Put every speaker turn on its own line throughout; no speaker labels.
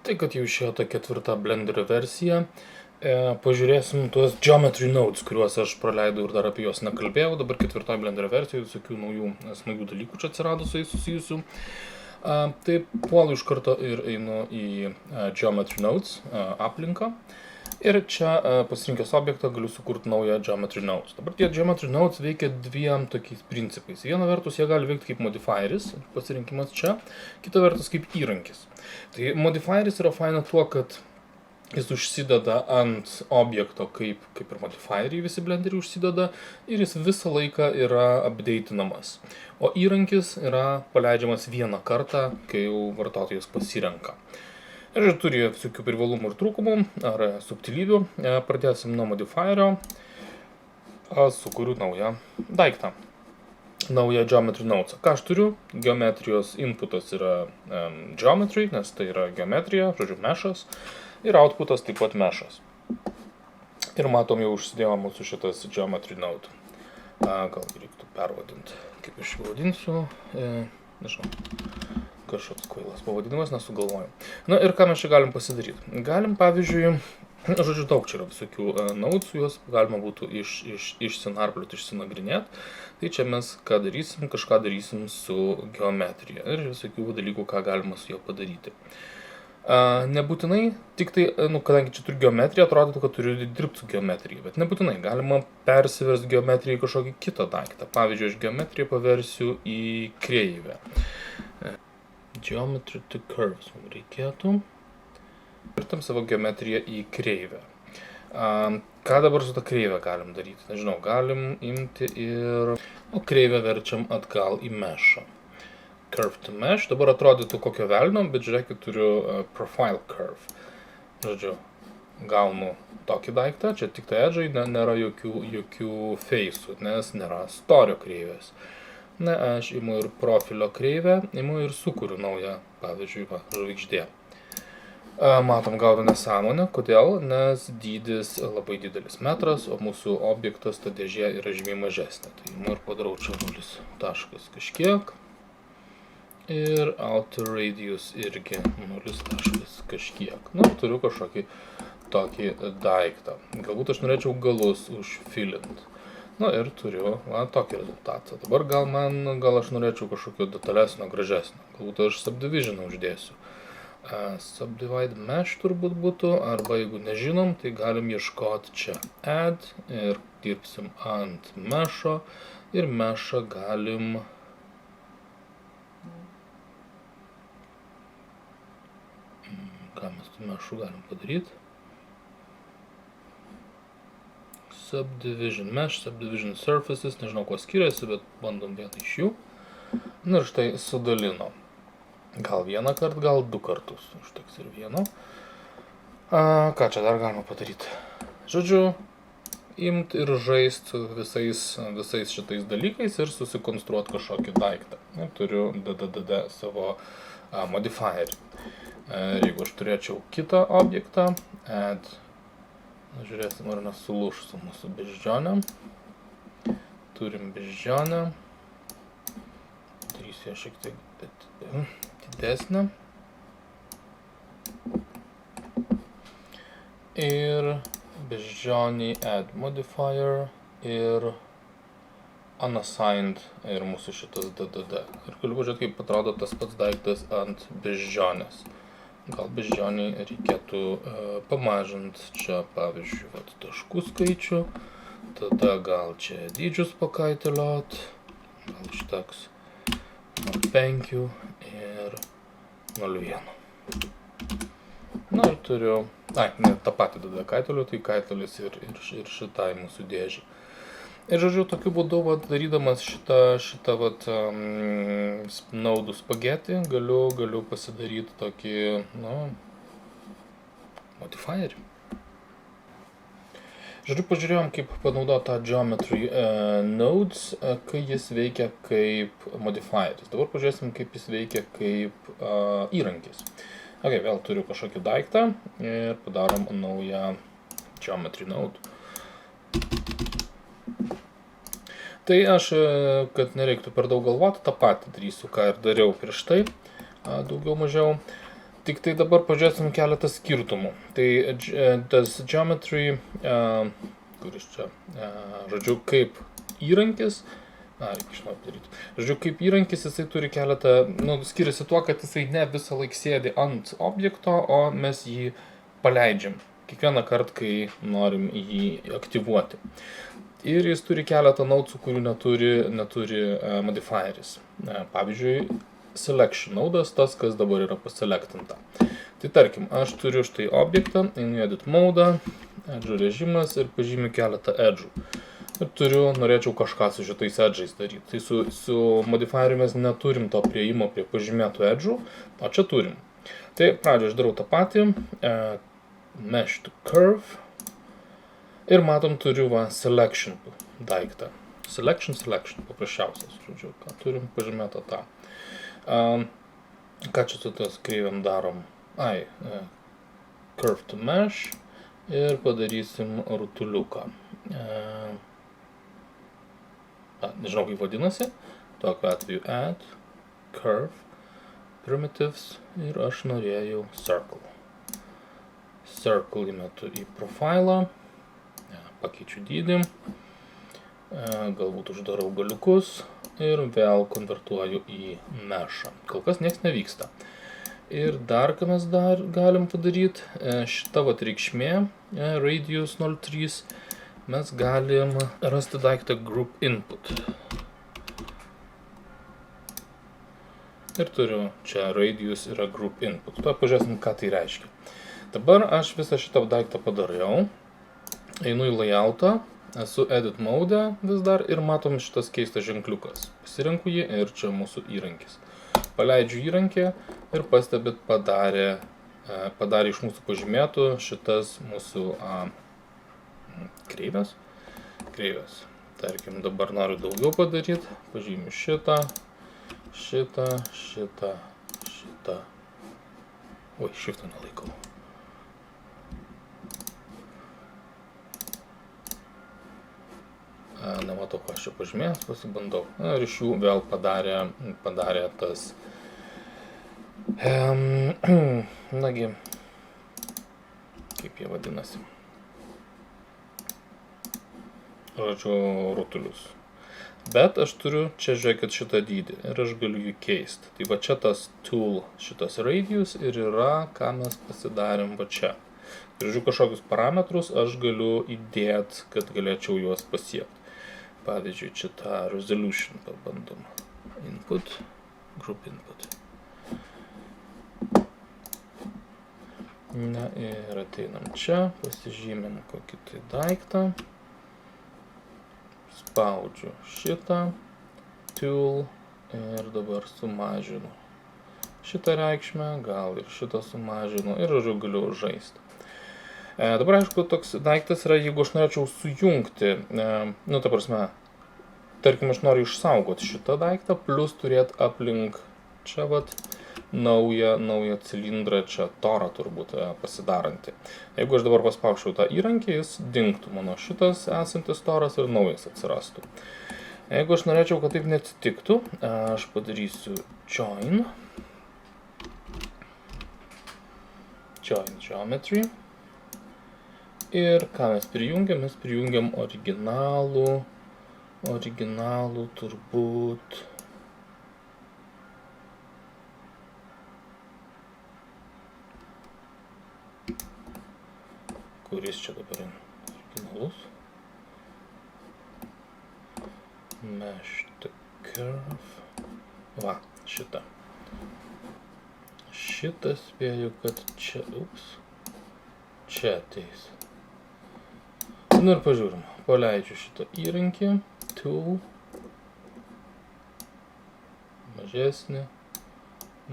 Tai kad jau išėjo ta 4 Blenderio versija, pažiūrėsim tuos Geometry Nodes, kuriuos aš praleidau ir dar apie juos nekalbėjau. Dabar 4 Blenderio versijoje visokių naujų smagių dalykų čia atsirado su jais susijusių. Tai puolu iš karto ir einu į Geometry Nodes aplinką. Ir čia pasirinkęs objektą galiu sukurti naują Geometry Nodes. Dabar tie Geometry Nodes veikia dviem tokiais principais. Viena vertus jie gali veikti kaip modifieris, pasirinkimas čia, kita vertus kaip įrankis. Tai modifieris yra faina tuo, kad jis užsideda ant objekto kaip ir modifieriai visi blenderiai užsideda ir jis visą laiką yra updateinamas. O įrankis yra paleidžiamas vieną kartą, kai jau vartotojas pasirenka. Ir turi visokių privalumų ir trūkumų ar subtilybių. Pradėsim nuo modifierio. Sukuriu naują daiktą. Naują Geometry Nodes. Ką aš turiu? Geometrijos inputas yra geometry, nes tai yra geometrija, žodžiu, meshas. Ir outputas taip pat meshas. Ir matom, jau užsidėjo mūsų šitas Geometry Node. Gal reiktų pervadinti. Kaip aš jį vadinsiu? Nežinau. Kažkoks kvailas pavadinimas, nesugalvoju. Na ir ką mes čia galim pasidaryti? Galim, pavyzdžiui, žodžiu, daug čia yra visokių nodes, juos galima būtų išsinarplioti, išsinagrinėti. Tai čia mes ką darysim, kažką darysim su geometrija ir visokių dalykų, ką galima su jo padaryti. Nebūtinai, tik tai, kadangi čia turiu geometriją, atrodytų, kad turiu dirbti su geometrija, bet nebūtinai, galima persiversti geometriją į kažkokį kitą daiktą. Pavyzdžiui, aš geometriją paversiu į kreivę. Geometry to curves mums reikėtų. Virtam savo geometriją į kreivę. Ką dabar su ta kreivė galim daryti? Nežinau, galim imti ir kreivę verčiam atgal į meshą. Curve to mesh. Dabar atrodytų kokio velnio, bet žiūrėkit, turiu profile curve. Žodžiu, gaunu tokį daiktą, čia tik tai edžai, nėra jokių face'ų, nes nėra storio kreivės. Na, aš imu ir profilio kreivę, imu ir sukuriu naują, pavyzdžiui, žvaigždė. Matom, gaunu nesąmonę. Kodėl? Nes dydis labai didelis metras, o mūsų objektas, ta dėžė yra žymiai mažesnė. Tai imu ir padarau čia 0 taškas kažkiek. Ir outer radius irgi 0 taškas kažkiek. Nu, turiu kažkokį tokį daiktą. Galbūt aš norėčiau galus užfilinti. Nu ir turiu tokį rezultatą. Dabar gal aš norėčiau kažkokio detalesnio, gražesnio. Galbūt aš subdivisioną uždėsiu. Subdivide mesh turbūt būtų, arba jeigu nežinom, tai galim ieškoti čia add ir dirbsim ant mesho ir meshą galim ką mes su meshu galim padaryti? Subdivision mesh, subdivision surfaces, nežinau, kuo skiriasi, bet bandom vieną iš jų. Na ir štai sudalino. Gal vieną kartą, gal 2 kartus. Užteks ir vieno. Ką čia dar galima padaryti? Žodžiu, imt ir žaist visais šitais dalykais ir susikonstruoti kažkokį daiktą. Turiu DDD savo modifierį. Jeigu aš turėčiau kitą objektą, add. Žiūrėsim, ar nesulūš su mūsų beždžionė. Turim beždžionę. Darysiu ją šiek tiek didesnę. Ir beždžioniai add modifier ir unassigned ir mūsų šitas DDD. Ir galiu pažiūrėti, kaip atrodo tas pats daiktas ant beždžionės. Gal beždžioniai reikėtų pamažinti čia, pavyzdžiui, taškų skaičių, tada gal čia dydžius pakaitaliot, gal užteks 0,5 ir 0,1. Na ir turiu, ne tą patį tada kaitaliu, tai kaitalis ir šitai mūsų dėžiai. Ir žodžiu, tokiu būdu, darydamas šitą naudų spagetį, galiu pasidaryti tokį, modifierį. Žodžiu, pažiūrėjom, kaip panaudoti tą Geometry Nodes, kai jis veikia kaip modifieris. Dabar pažiūrėsim, kaip jis veikia kaip įrankis. Vėl turiu kažkokį daiktą ir padarom naują Geometry Node. Tai aš, kad nereiktų per daug galvoti, tą patį darysiu, ką ir dariau prieš tai, daugiau mažiau. Tik tai dabar pažiūrėsim keletą skirtumų. Tai tas geometry, kuris čia, žodžiu, kaip įrankis, žinau daryti. Žodžiu, kaip įrankis jisai turi keletą, skiriasi tuo, kad jisai ne visą laiką sėdi ant objekto, o mes jį paleidžiam. Kiekvieną kartą, kai norim jį aktyvuoti. Ir jis turi keletą naudų, kurių neturi modifieris. Pavyzdžiui, selection naudas, tas, kas dabar yra paselektinta. Tai tarkim, aš turiu štai objektą, einu į edit mode, edge režimas ir pažymiu keletą edge'ų. Ir norėčiau kažką su šitais edge'ais daryti. Tai su modifieriu mes neturim to prieimo prie pažymėtų edge'ų, o čia turim. Tai pradžioje aš darau tą patį, mesh to curve. Ir matom, turiu selection daiktą. Selection, paprasčiausias, žodžiu, ką turim pažymėtą tą. Ką čia su tas kreivėm darom? Curve to mesh ir padarysim rutuliuką. Nežinau, kaip vadinasi. Tokiu atveju add, curve, primitives ir aš norėjau circle. Circle įmetu į profilą. Pakeičiu dydį, galbūt uždarau galiukus ir vėl konvertuoju į meshą. Kol kas nieks nevyksta. Ir dar, ką mes galim padaryti, šita reikšmė, radius 0,3, mes galim rasti daiktą group input. Ir turiu čia radius yra group input. Tuo pažiūrėsim, ką tai reiškia. Dabar aš visą šitą daiktą padariau. Einu į layoutą, esu edit mode vis dar ir matom šitas keistas ženkliukas. Pasirenku jį ir čia mūsų įrankis. Paleidžiu įrankį ir pastebit padarė iš mūsų pažymėtų šitas mūsų kreivės. Tarkim, dabar noriu daugiau padaryti. Pažymiu šitą. Oi, shift'o nelaikau. Nematau, ką aš čia pažymėjęs, pasibandau. Ir iš jų vėl padarė tas... Nagi, kaip jie vadinasi. Žodžiu, rutulius. Bet aš turiu čia, žiūrėkit, šitą dydį ir aš galiu jų keisti. Tai va čia tas tool, šitas radius ir yra, ką mes pasidarėm va čia. Žodžiu, kažkokius parametrus aš galiu įdėti, kad galėčiau juos pasiekti. Pavyzdžiui, čia tą resolution pabandom. Input, group input. Na ir ateinam čia, pasižymėm kokį tai daiktą. Spaudžiu šitą tool ir dabar sumažinu šitą reikšmę, gal ir šitą sumažinu ir žodžiu galiu žaisti. Dabar, aišku, toks daiktas yra, jeigu aš norėčiau sujungti, ta prasme, tarkim, aš noriu išsaugoti šitą daiktą, plus turėti aplink čia naują cilindrą, čia torą turbūt pasidarantį. Jeigu aš dabar paspausčiau tą įrankį, jis dingtų mano šitas esantis toras ir naujas atsirastų. Jeigu aš norėčiau, kad taip neatsitiktų, aš padarysiu join geometry. Ir ką mes prijungiam? Mes prijungiam originalų turbūt. Kuris čia dabar originalus? Mesh to curve. Va, šitą. Šitą spėju, kad čia, čia ateis. Nu ir pažiūrim, paleidžiu šitą įrankį, tool, mažesnį,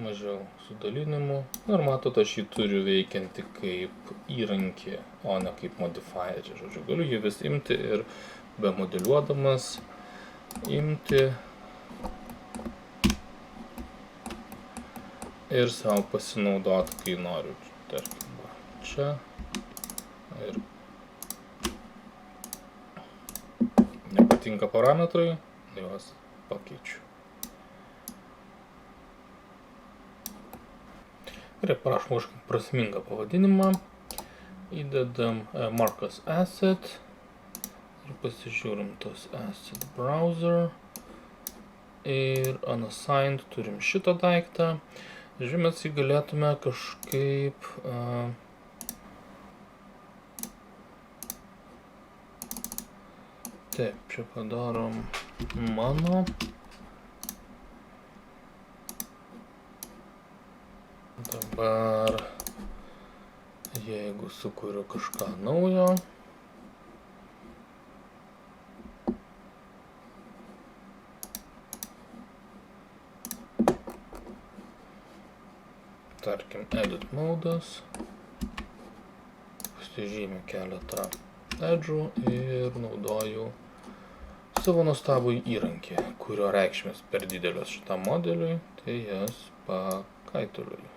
mažiau sudalinimų. Ir matot, aš jį turiu veikianti kaip įrankį, o ne kaip modifierį. Žodžiu, galiu jį vis imti ir be modeliuodamas imti ir savo pasinaudoti, kai noriu. Tarkim, čia ir nepatinka parametrai, juos pakeičiu. Gerai, parašom kažkokį prasmingą pavadinimą. Įdedam Marcus Asset. Ir pasižiūrim tos Asset Browser. Ir unassigned turim šitą daiktą. Žiūrėjau, mes jį galėtume kažkaip... Taip, čia padarom mano. Dabar, jeigu sukuriu kažką naujo, tarkim, edit modas, pasižymiu keletą edžų ir naudoju savo nuostabų įrankį, kurio reikšmės per didelės šitam modeliui, tai jas pakaitaliuoju.